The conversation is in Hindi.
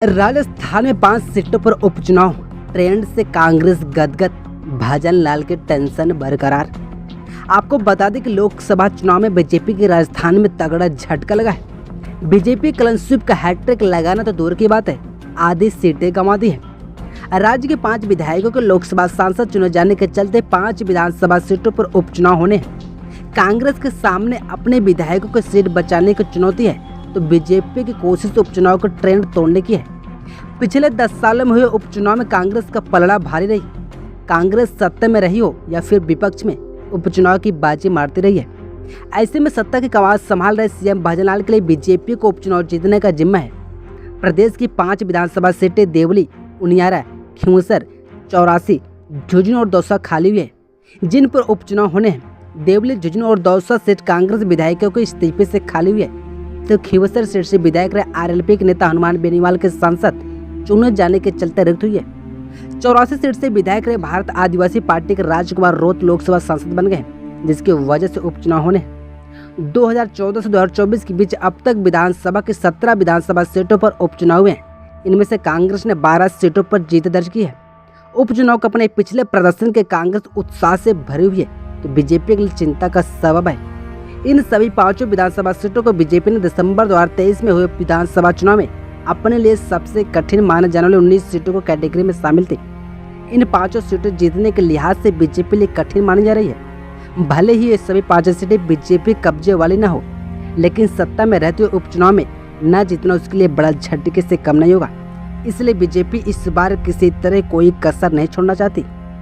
राजस्थान में 5 सीटों पर उपचुनाव, ट्रेंड से कांग्रेस गदगद, भजन लाल की टेंशन बरकरार। आपको बता दें कि लोकसभा चुनाव में बीजेपी के राजस्थान में तगड़ा झटका लगा है। बीजेपी क्लीन स्वीप का हैट्रिक लगाना तो दूर की बात है, आधी सीटें गंवा दी है। राज्य के 5 विधायकों के लोकसभा सांसद चुने जाने के चलते 5 विधानसभा सीटों पर उपचुनाव होने हैं। कांग्रेस के सामने अपने विधायकों की सीट बचाने की चुनौती है, तो बीजेपी की कोशिश उपचुनाव का ट्रेंड तोड़ने की है। पिछले 10 सालों में हुए उपचुनाव में कांग्रेस का पलड़ा भारी रही। कांग्रेस सत्ता में रही हो या फिर विपक्ष में, उपचुनाव की बाजी मारती रही है। ऐसे में सत्ता की कमान संभाल रहे सीएम भजनलाल के लिए बीजेपी को उपचुनाव जीतने का जिम्मा है। प्रदेश की 5 विधानसभा सीटें देवली, उनियारा, खींवसर, चौरासी, झुंझुनू और दौसा खाली हुई है, जिन पर उपचुनाव होने हैं। देवली, झुंझुनू और दौसा सीट कांग्रेस विधायकों के इस्तीफे से खाली हुई है, तो खींवसर सीट से विधायक रहे आरएलपी के नेता हनुमान बेनीवाल के सांसद चुने जाने के चलते रिक्त हुई है। 84 सीट से विधायक रहे भारत आदिवासी पार्टी के राजकुमार रोत लोकसभा सांसद बन गए, जिसकी वजह से उपचुनाव होने 2014 से 2024 के बीच अब तक विधानसभा की 17 विधानसभा सीटों पर उपचुनाव हुए हैं। इनमें से कांग्रेस ने 12 सीटों पर जीत दर्ज की है। उपचुनाव का अपने पिछले प्रदर्शन के कांग्रेस उत्साह से भरी हुई है, तो बीजेपी के लिए चिंता का सबब है। इन सभी 5 विधानसभा सीटों को बीजेपी ने दिसंबर 2023 में हुए विधानसभा चुनाव में अपने लिए सबसे कठिन माने जाने वाली 19 सीटों को कैटेगरी में शामिल थी। इन 5 सीटें जीतने के लिहाज से बीजेपी लिए कठिन मानी जा रही है। भले ही ये सभी 5 सीटें बीजेपी कब्जे वाली न हो, लेकिन सत्ता में रहते हुए उपचुनाव में न जीतना उसके लिए बड़ा झटके से कम नहीं होगा। इसलिए बीजेपी इस बार किसी तरह कोई कसर नहीं छोड़ना चाहती।